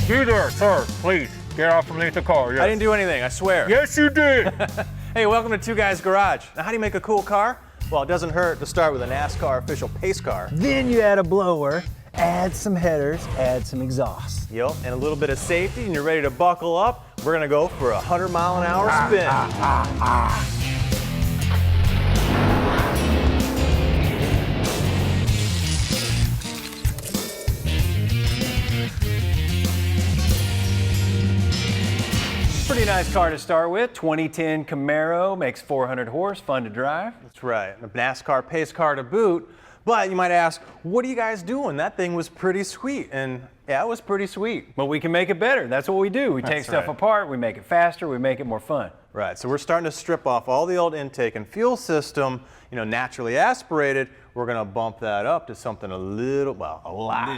You there, sir, please, get off underneath the car. Yes. I didn't do anything, I swear. Yes, you did. Hey, welcome to Two Guys Garage. Now, how do you make a cool car? Well, it doesn't hurt to start with a NASCAR official pace car. Then you add a blower, add some headers, add some exhaust. Yep, and a little bit of safety, and you're ready to buckle up. We're gonna go for a 100-mile-an-hour spin. Pretty nice car to start with. 2010 Camaro, makes 400 horse, fun to drive. That's right, a NASCAR pace car to boot. But you might ask, what are you guys doing? That thing was pretty sweet, and yeah, it was pretty sweet. But we can make it better. That's what we do. We take stuff apart, we make it faster, we make it more fun. Right, so we're starting to strip off all the old intake and fuel system, you know, naturally aspirated. We're gonna bump that up to something a little, well, a lot.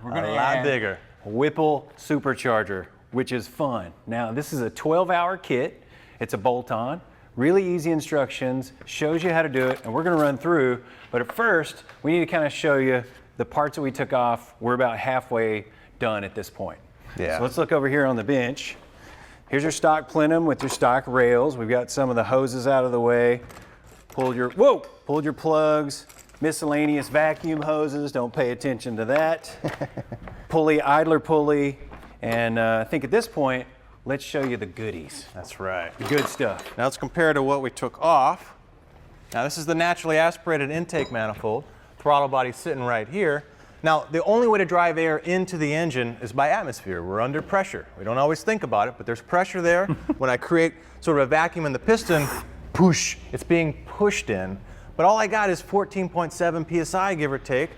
We're gonna a lot add bigger. a Whipple Supercharger, which is fun. Now, this is a 12-hour kit. It's a bolt-on. Really easy instructions, shows you how to do it, and we're gonna run through, but at first, we need to kind of show you the parts that we took off. We're about halfway done at this point. Yeah. So let's look over here on the bench. Here's your stock plenum with your stock rails. We've got some of the hoses out of the way. Pulled your plugs, miscellaneous vacuum hoses, don't pay attention to that. Pulley, idler pulley, and I think at this point, let's show you the goodies. That's right. The good stuff. Now let's compare to what we took off. Now this is the naturally aspirated intake manifold. Throttle body sitting right here. Now the only way to drive air into the engine is by atmosphere. We're under pressure. We don't always think about it, but there's pressure there. When I create sort of a vacuum in the piston, push, it's being pushed in. But all I got is 14.7 PSI, give or take.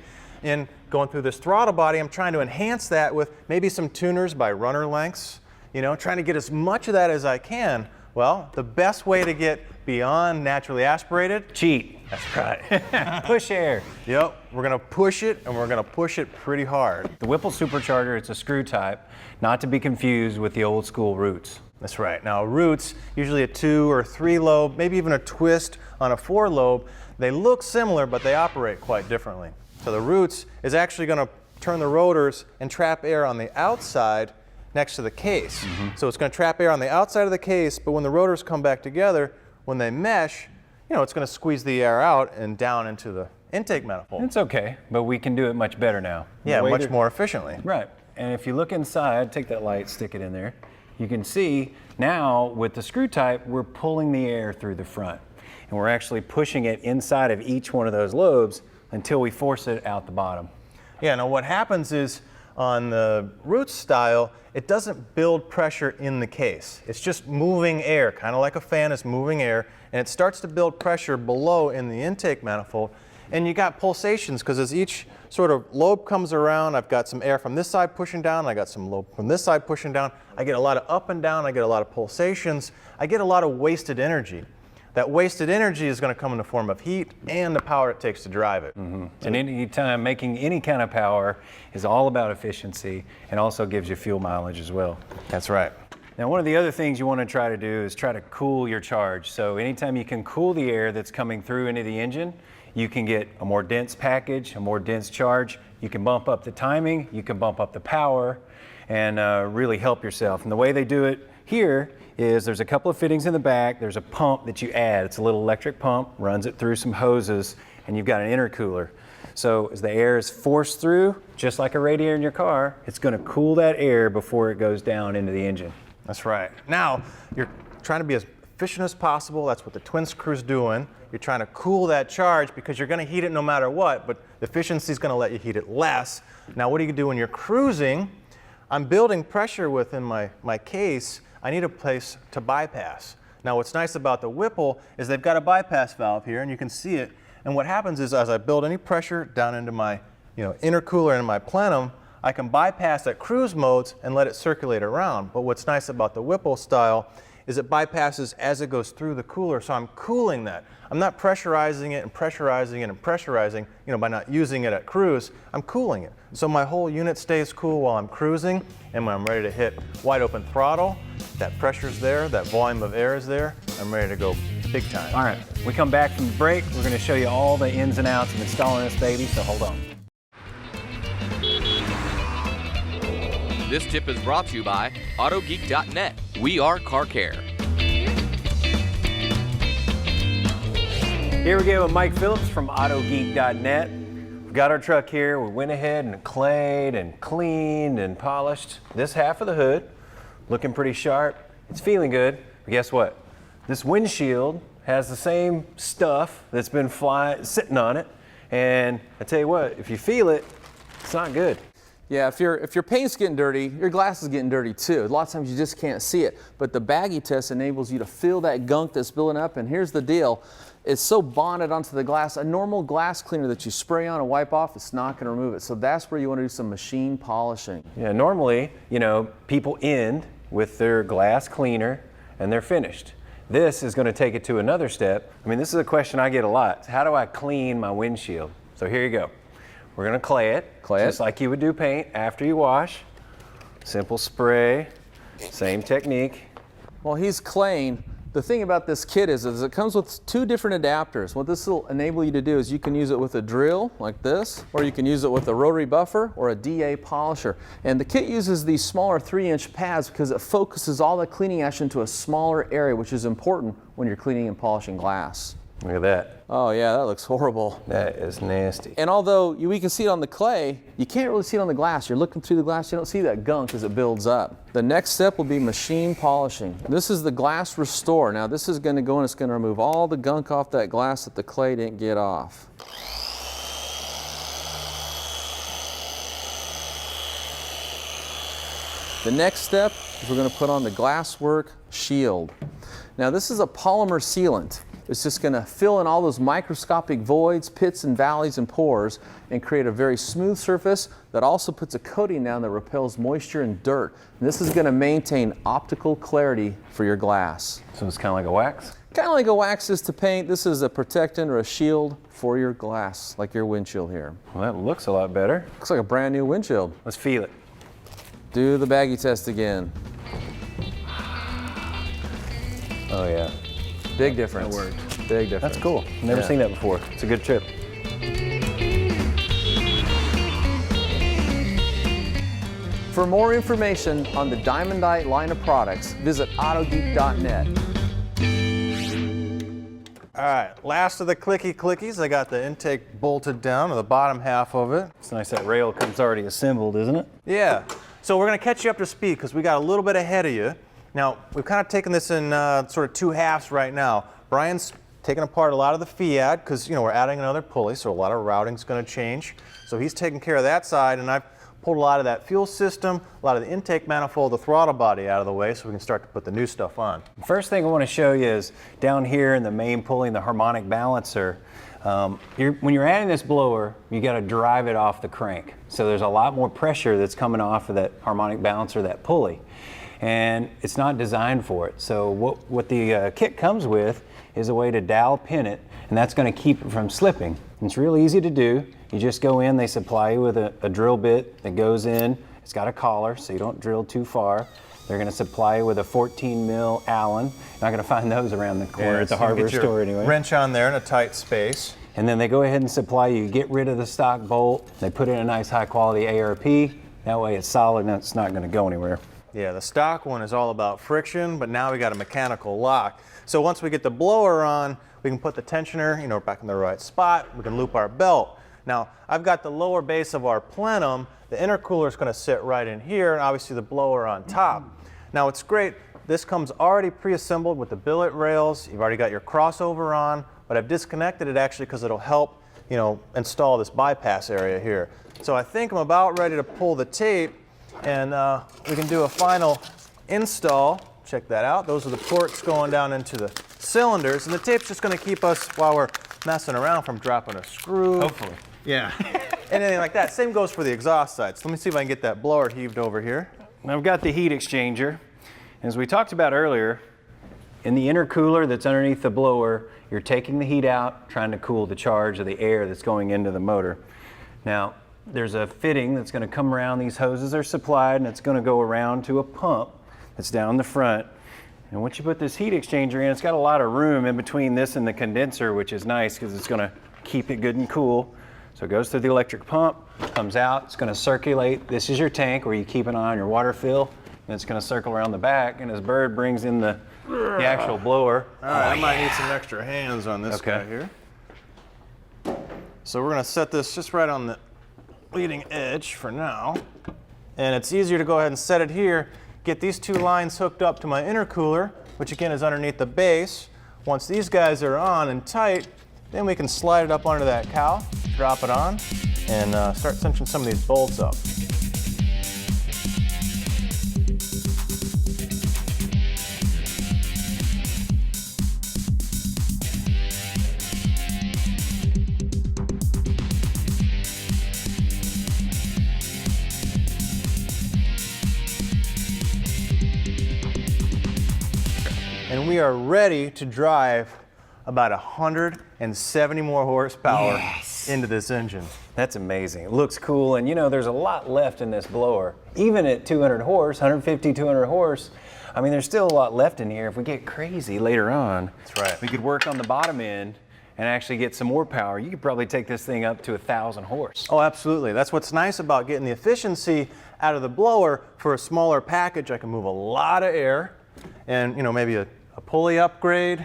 And going through this throttle body, I'm trying to enhance that with maybe some tuners by runner lengths. You know, trying to get as much of that as I can. Well, the best way to get beyond naturally aspirated, Cheat. that's right. Push air. Yep, we're gonna push it, and we're gonna push it pretty hard. The Whipple Supercharger, it's a screw type, not to be confused with the old school Roots. That's right. Now Roots, usually a 2 or 3 lobe, maybe even a twist on a 4 lobe. They look similar, but they operate quite differently. So the Roots is actually gonna turn the rotors and trap air on the outside next to the case. So it's going to trap air on the outside of the case, but when the rotors come back together, when they mesh, you know, it's going to squeeze the air out and down into the intake manifold. It's okay, but we can do it much better now. Yeah, much more efficiently. Right, and if you look inside, take that light, stick it in there, you can see now with the screw type, we're pulling the air through the front. And we're actually pushing it inside of each one of those lobes until we force it out the bottom. Yeah, now what happens is, on the Roots style, it doesn't build pressure in the case. It's just moving air, kind of like a fan is moving air, and it starts to build pressure below in the intake manifold. And you got pulsations, because as each sort of lobe comes around, I've got some air from this side pushing down, I got some lobe from this side pushing down. I get a lot of up and down, I get a lot of pulsations, I get a lot of wasted energy. That wasted energy is going to come in the form of heat and the power it takes to drive it. And any time making any kind of power is all about efficiency and also gives you fuel mileage as well. That's right. Now, one of the other things you want to try to do is try to cool your charge. So anytime you can cool the air that's coming through into the engine, you can get a more dense package, a more dense charge. You can bump up the timing, you can bump up the power, and really help yourself. And the way they do it here is there's a couple of fittings in the back. There's a pump that you add. It's a little electric pump, runs it through some hoses, and you've got an intercooler. So as the air is forced through, just like a radiator in your car, it's going to cool that air before it goes down into the engine. That's right. Now, you're trying to be as efficient as possible. That's what the twin screw's doing. You're trying to cool that charge because you're going to heat it no matter what, but the efficiency is going to let you heat it less. Now, what do you do when you're cruising? I'm building pressure within my case. I need a place to bypass. Now what's nice about the Whipple is they've got a bypass valve here, and you can see it. And what happens is as I build any pressure down into my intercooler and my plenum, I can bypass at cruise modes and let it circulate around. But what's nice about the Whipple style is it bypasses as it goes through the cooler, so I'm cooling that. I'm not pressurizing it and pressurizing it and pressurizing, by not using it at cruise. I'm cooling it. So my whole unit stays cool while I'm cruising, and when I'm ready to hit wide open throttle, that pressure's there, that volume of air is there, I'm ready to go big time. All right, we come back from the break, we're gonna show you all the ins and outs of installing this baby, so hold on. This tip is brought to you by AutoGeek.net. We are car care. Here we go with Mike Phillips from AutoGeek.net. We've got our truck here. We went ahead and clayed and cleaned and polished this half of the hood. Looking pretty sharp. It's feeling good. But guess what? This windshield has the same stuff that's been sitting on it. And I tell you what, if you feel it, it's not good. Yeah, if your paint's getting dirty, your glass is getting dirty too. A lot of times you just can't see it. But the baggy test enables you to feel that gunk that's building up. And here's the deal. It's so bonded onto the glass. A normal glass cleaner that you spray on and wipe off, it's not going to remove it. So that's where you want to do some machine polishing. Yeah, normally, you know, people end with their glass cleaner and they're finished. This is going to take it to another step. I mean, this is a question I get a lot. How do I clean my windshield? So here you go. We're going to clay it, just like you would do paint after you wash. Simple spray, same technique. While he's claying, the thing about this kit is it comes with 2 different adapters. What this will enable you to do is you can use it with a drill like this, or you can use it with a rotary buffer or a DA polisher. And the kit uses these smaller 3-inch pads because it focuses all the cleaning action into a smaller area, which is important when you're cleaning and polishing glass. Look at that. Oh yeah, that looks horrible. That is nasty. And although we can see it on the clay, you can't really see it on the glass. You're looking through the glass, you don't see that gunk as it builds up. The next step will be machine polishing. This is the glass restore. Now this is going to go and it's going to remove all the gunk off that glass that the clay didn't get off. The next step is we're going to put on the glasswork shield. Now this is a polymer sealant. It's just going to fill in all those microscopic voids, pits and valleys and pores and create a very smooth surface that also puts a coating down that repels moisture and dirt. And this is going to maintain optical clarity for your glass. So it's kind of like a wax? Kind of like a wax is to paint. This is a protectant or a shield for your glass, like your windshield here. Well, that looks a lot better. Looks like a brand new windshield. Let's feel it. Do the baggy test again. Oh yeah. Big difference. That worked. Big difference. That's cool. Never seen that before. It's a good tip. For more information on the Diamondite line of products, visit AutoGeek.net. All right, last of the clicky clickies. I got the intake bolted down to the bottom half of it. It's nice that rail comes already assembled, isn't it? Yeah. So we're going to catch you up to speed because we got a little bit ahead of you. Now, we've kind of taken this in sort of 2 halves right now. Bryan's taking apart a lot of the FIAD because, you know, we're adding another pulley, so a lot of routing's going to change. So he's taking care of that side, and I've pulled a lot of that fuel system, a lot of the intake manifold, the throttle body out of the way so we can start to put the new stuff on. First thing I want to show you is down here in the main pulley, the harmonic balancer. When you're adding this blower, you got to drive it off the crank. So there's a lot more pressure that's coming off of that harmonic balancer, that pulley. And it's not designed for it. So what the kit comes with is a way to dowel pin it, and that's going to keep it from slipping. And it's real easy to do. You just go in, they supply you with a drill bit that goes in. It's got a collar, so you don't drill too far. They're going to supply you with a 14 mil Allen. You're not going to find those around the corner at the hardware store anyway. Wrench on there in a tight space. And then they go ahead and supply you, get rid of the stock bolt. They put in a nice high quality ARP. That way it's solid and it's not going to go anywhere. Yeah, the stock one is all about friction, but now we got a mechanical lock. So once we get the blower on, we can put the tensioner, you know, back in the right spot. We can loop our belt. Now, I've got the lower base of our plenum. The intercooler is going to sit right in here, and obviously the blower on top. Now, it's great. This comes already pre-assembled with the billet rails. You've already got your crossover on, but I've disconnected it actually because it'll help, you know, install this bypass area here. So I think I'm about ready to pull the tape, and we can do a final install. Check that out. Those are the ports going down into the cylinders, and the tape's just going to keep us, while we're messing around, from dropping a screw. Hopefully. Yeah. Anything like that. Same goes for the exhaust side. So let me see if I can get that blower heaved over here. I've got the heat exchanger. As we talked about earlier, in the intercooler that's underneath the blower, you're taking the heat out, trying to cool the charge of the air that's going into the motor. Now, there's a fitting that's going to come around. These hoses are supplied, and it's going to go around to a pump that's down the front. And once you put this heat exchanger in, it's got a lot of room in between this and the condenser, which is nice because it's going to keep it good and cool. So it goes through the electric pump, comes out, it's going to circulate. This is your tank where you keep an eye on your water fill, and it's going to circle around the back, and as Byrd brings in the actual blower. All right, I might need some extra hands on this guy here. So we're going to set this just right on the leading edge for now. And it's easier to go ahead and set it here, get these two lines hooked up to my intercooler, which again is underneath the base. Once these guys are on and tight, then we can slide it up onto that cowl, drop it on, and start cinching some of these bolts up. And we are ready to drive about 170 more horsepower into this engine. That's amazing. It looks cool, and you know, there's a lot left in this blower. Even at 200 horse, 150, 200 horse, I mean, there's still a lot left in here. If we get crazy later on, that's right, we could work on the bottom end and actually get some more power. You could probably take this thing up to 1,000 horse. Oh, absolutely. That's what's nice about getting the efficiency out of the blower. For a smaller package, I can move a lot of air, and you know, maybe a pulley upgrade,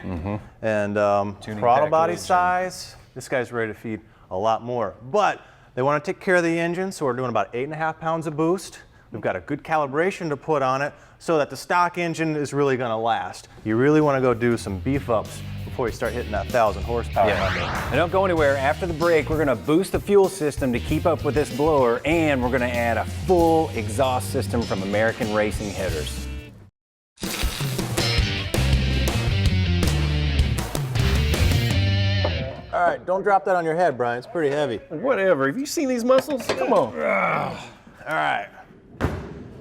and throttle body size. This guy's ready to feed a lot more. But they want to take care of the engine, so we're doing about 8.5 pounds of boost. We've got a good calibration to put on it so that the stock engine is really going to last. You really want to go do some beef ups before you start hitting that 1,000 horsepower number. And don't go anywhere. After the break, we're going to boost the fuel system to keep up with this blower, and we're going to add a full exhaust system from American Racing Headers. All right, don't drop that on your head, Brian. It's pretty heavy. Whatever. Have you seen these muscles? Come on. All right.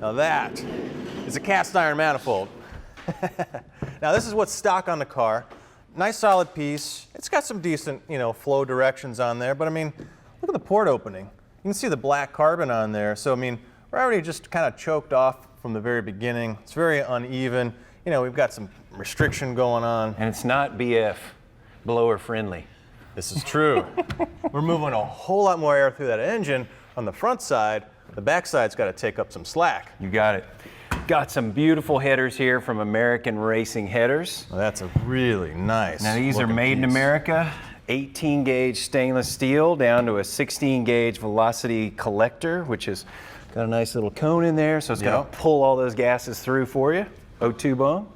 Now that is a cast iron manifold. Now this is what's stock on the car. Nice solid piece. It's got some decent, you know, flow directions on there, but I mean, look at the port opening. You can see the black carbon on there. So I mean, we're already just kind of choked off from the very beginning. It's very uneven. You know, we've got some restriction going on. And it's not BF blower friendly. This is true. We're moving a whole lot more air through that engine on the front side. The back side's got to take up some slack. You got it. Got some beautiful headers here from American Racing Headers. Well, that's a really nice. Now these are made in America. 18 gauge stainless steel down to a 16 gauge velocity collector, which has got a nice little cone in there, so it's going to pull all those gases through for you. O2 bomb.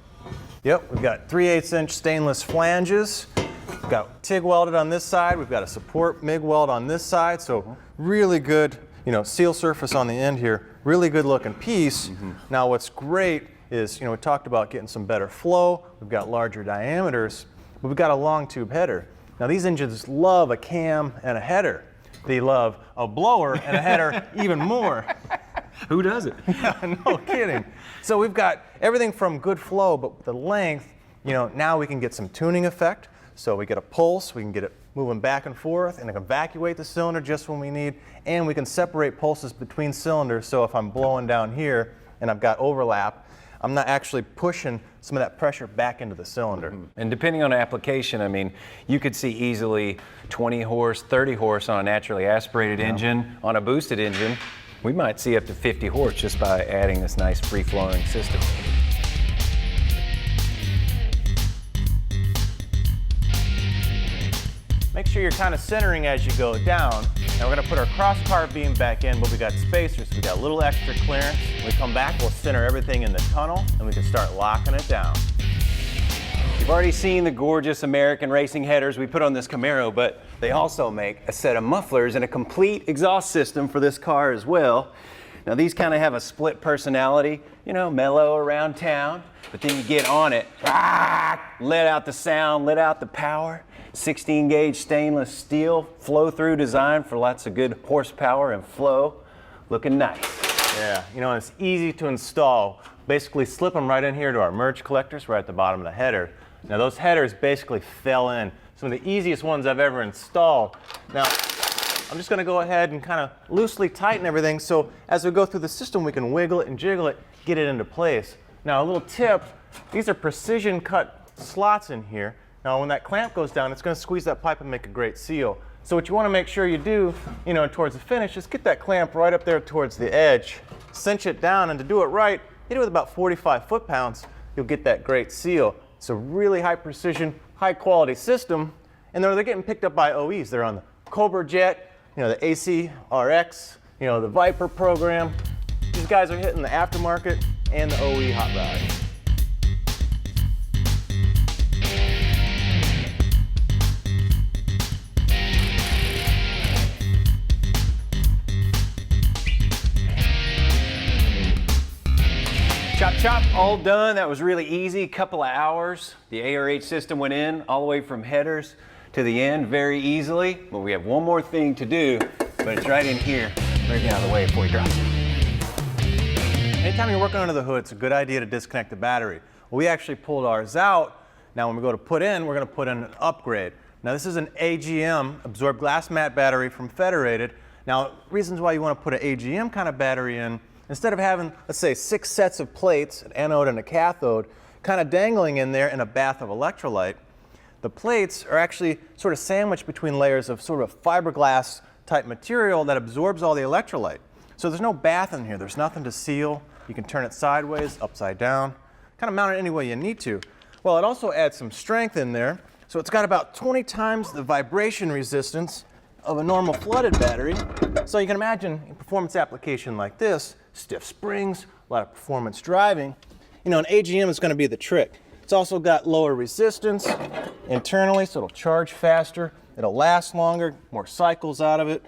Yep, we've got 3/8 inch stainless flanges. We've got TIG welded on this side. We've got a support MIG weld on this side. So really good, you know, seal surface on the end here. Really good looking piece. Now what's great is, you know, we talked about getting some better flow. We've got larger diameters, but we've got a long tube header. Now these engines love a cam and a header. They love a blower and a header even more. Who does it? No kidding. So we've got everything from good flow, but the length, you know, now we can get some tuning effect. So we get a pulse, we can get it moving back and forth, and it can evacuate the cylinder just when we need, and we can separate pulses between cylinders, so if I'm blowing down here and I've got overlap, I'm not actually pushing some of that pressure back into the cylinder. And depending on the application, I mean, you could see easily 20 horse, 30 horse on a naturally aspirated engine. On a boosted engine, we might see up to 50 horse just by adding this nice free-flowing system. Make sure you're kind of centering as you go down. Now we're going to put our cross car beam back in, but we got spacers, so we got a little extra clearance. When we come back, we'll center everything in the tunnel, and we can start locking it down. You've already seen the gorgeous American Racing Headers we put on this Camaro, but they also make a set of mufflers and a complete exhaust system for this car as well. Now these kind of have a split personality, you know, mellow around town, but then you get on it, let out the sound, let out the power. 16 gauge stainless steel, flow through design for lots of good horsepower and flow. Looking nice. Yeah, you know, it's easy to install. Basically slip them right in here to our merge collectors right at the bottom of the header. Now those headers basically fell in. Some of the easiest ones I've ever installed. Now, I'm just gonna go ahead and kind of loosely tighten everything so as we go through the system we can wiggle it and jiggle it, get it into place. Now a little tip, these are precision cut slots in here. Now when that clamp goes down, it's going to squeeze that pipe and make a great seal. So what you want to make sure you do, towards the finish, is get that clamp right up there towards the edge, cinch it down, and to do it right, hit it with about 45 foot-pounds, you'll get that great seal. It's a really high precision, high quality system, and they're getting picked up by OEs. They're on the Cobra Jet, the AC RX, the Viper program. These guys are hitting the aftermarket and the OE hot rod. Chop, chop, all done. That was really easy, couple of hours. The ARH system went in all the way from headers to the end very easily. But we have one more thing to do, but it's right in here. Better get out of the way before we drop it. Anytime you're working under the hood, it's a good idea to disconnect the battery. Well, we actually pulled ours out. Now when we go to put in, we're going to put in an upgrade. Now this is an AGM, absorbed glass mat battery from Federated. Now reasons why you want to put an AGM kind of battery in, instead of having, let's say, 6 sets of plates, an anode and a cathode, kind of dangling in there in a bath of electrolyte, the plates are actually sort of sandwiched between layers of sort of fiberglass type material that absorbs all the electrolyte. So there's no bath in here. There's nothing to seal. You can turn it sideways, upside down, kind of mount it any way you need to. Well, it also adds some strength in there. So it's got about 20 times the vibration resistance of a normal flooded battery. So you can imagine a performance application like this, stiff springs, a lot of performance driving. An AGM is going to be the trick. It's also got lower resistance internally, so it'll charge faster, it'll last longer, more cycles out of it.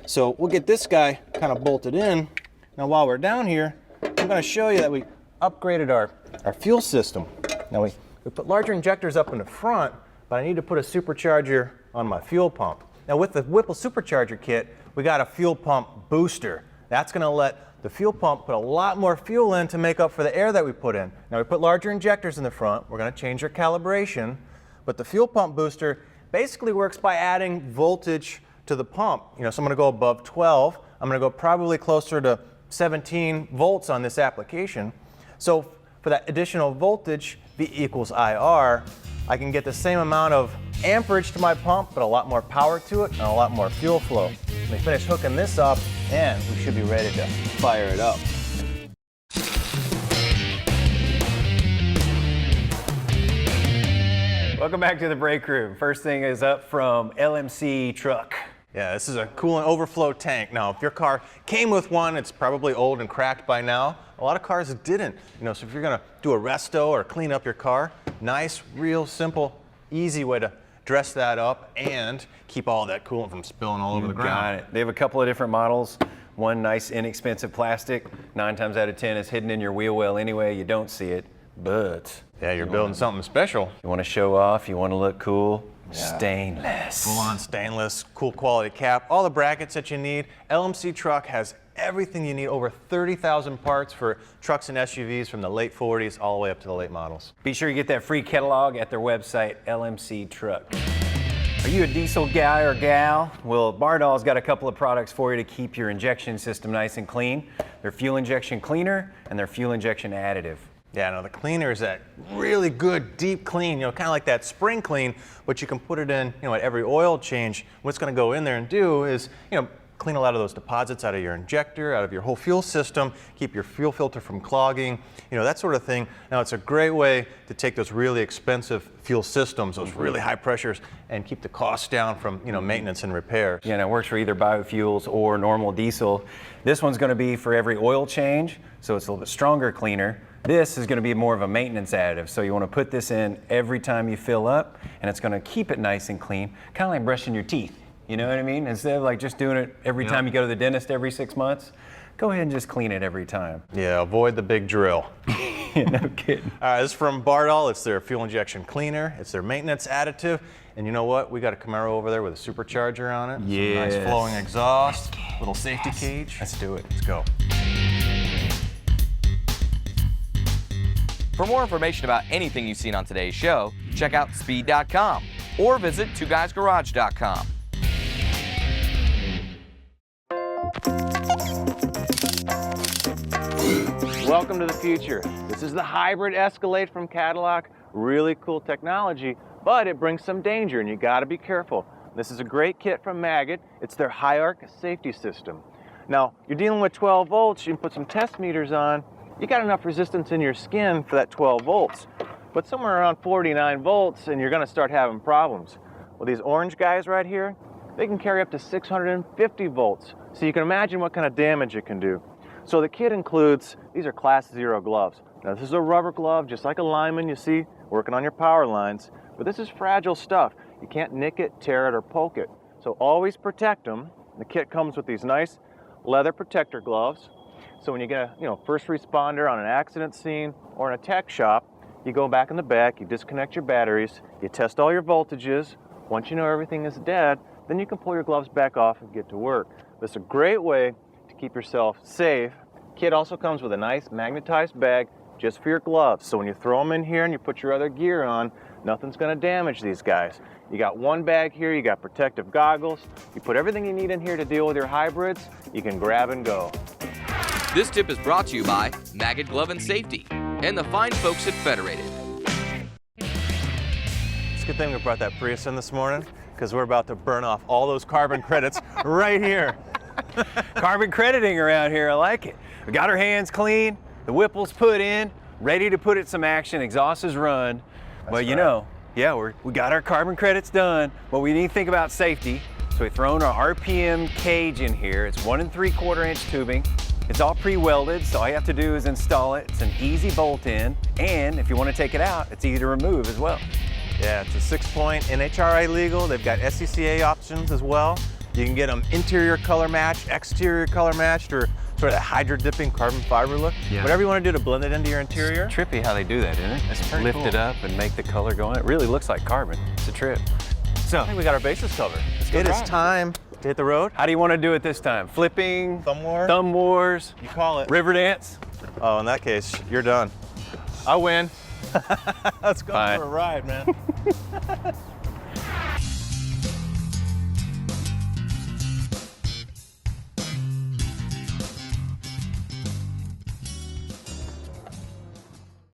So we'll get this guy kind of bolted in. Now while we're down here, I'm going to show you that we upgraded our fuel system. Now we put larger injectors up in the front, but I need to put a supercharger on my fuel pump. Now with the Whipple Supercharger kit, we got a fuel pump booster. That's going to let the fuel pump put a lot more fuel in to make up for the air that we put in. Now we put larger injectors in the front. We're going to change our calibration, but the fuel pump booster basically works by adding voltage to the pump. So I'm going to go above 12. I'm going to go probably closer to 17 volts on this application. So for that additional voltage, V equals IR, I can get the same amount of amperage to my pump, but a lot more power to it and a lot more fuel flow. Let me finish hooking this up, and we should be ready to fire it up. Welcome back to the break room. First thing is up from LMC Truck. Yeah, this is a coolant overflow tank. Now, if your car came with one, it's probably old and cracked by now. A lot of cars didn't. So if you're gonna do a resto or clean up your car, nice, real simple, easy way to dress that up and keep all that coolant from spilling all over the ground. Got it. They have a couple of different models. One nice inexpensive plastic. 9 times out of 10 is hidden in your wheel well anyway. You don't see it, but yeah, you're building something special. You want to show off, you want to look cool. Yeah. Stainless. Full on stainless, cool quality cap, all the brackets that you need. LMC Truck has everything you need, over 30,000 parts for trucks and SUVs from the late 40s all the way up to the late models. Be sure you get that free catalog at their website, LMC Truck. Are you a diesel guy or gal? Well, Bardol's got a couple of products for you to keep your injection system nice and clean. Their fuel injection cleaner and their fuel injection additive. Yeah, no, the cleaner is that really good, deep clean, kind of like that spring clean, but you can put it in, at every oil change. What's going to go in there and do is, clean a lot of those deposits out of your injector, out of your whole fuel system, keep your fuel filter from clogging, that sort of thing. Now, it's a great way to take those really expensive fuel systems, those really high pressures, and keep the costs down from, maintenance and repairs. Yeah, and it works for either biofuels or normal diesel. This one's going to be for every oil change, so it's a little bit stronger cleaner. This is going to be more of a maintenance additive, so you want to put this in every time you fill up, and it's going to keep it nice and clean, kind of like brushing your teeth. You know what I mean? Instead of like just doing it every time you go to the dentist every 6 months, go ahead and just clean it every time. Yeah, avoid the big drill. No kidding. All right, this is from Bardol. It's their fuel injection cleaner. It's their maintenance additive. And you know what? We got a Camaro over there with a supercharger on it. Yes. Some nice flowing exhaust, little safety cage. Let's do it. Let's go. For more information about anything you've seen on today's show, check out speed.com or visit TwoGuysGarage.com. Welcome to the future. This is the hybrid Escalade from Cadillac. Really cool technology, but it brings some danger and you gotta be careful. This is a great kit from Maggot. It's their high arc safety system. Now, you're dealing with 12 volts, you can put some test meters on. You got enough resistance in your skin for that 12 volts. But somewhere around 49 volts and you're gonna start having problems. Well, these orange guys right here, they can carry up to 650 volts. So you can imagine what kind of damage it can do. So the kit includes, these are class 0 gloves. Now this is a rubber glove, just like a lineman you see working on your power lines, but this is fragile stuff. You can't nick it, tear it, or poke it. So always protect them. The kit comes with these nice leather protector gloves. So when you get a first responder on an accident scene or in a tech shop, you go back in the back, you disconnect your batteries, you test all your voltages. Once you know everything is dead, then you can pull your gloves back off and get to work. This is a great way to keep yourself safe. Kit also comes with a nice magnetized bag just for your gloves. So when you throw them in here and you put your other gear on, nothing's gonna damage these guys. You got one bag here, you got protective goggles. You put everything you need in here to deal with your hybrids, you can grab and go. This tip is brought to you by Maggot Glove and Safety and the fine folks at Federated. It's a good thing we brought that Prius in this morning, because we're about to burn off all those carbon credits right here. Carbon crediting around here, I like it. We got our hands clean, the Whipple's put in, ready to put it some action, exhaust is run. Well, you know, yeah, we got our carbon credits done, but we need to think about safety. So we've thrown our RPM cage in here. It's 1 3/4 inch tubing. It's all pre-welded, so all you have to do is install it. It's an easy bolt in, and if you want to take it out, it's easy to remove as well. Yeah, it's a 6-point NHRA legal. They've got SCCA options as well. You can get them interior color matched, exterior color matched, or sort of that hydro dipping carbon fiber look. Yeah. Whatever you want to do to blend it into your interior. It's trippy how they do that, isn't it? It's pretty Lift cool. it up and make the color go on. It really looks like carbon. It's a trip. So, I think we got our bases covered. It is time to hit the road. how do you want to do it this time? Flipping? Thumb war? Thumb wars? You call it. River dance? Oh, in that case, you're done. I win. Let's go Fine. for a ride, man.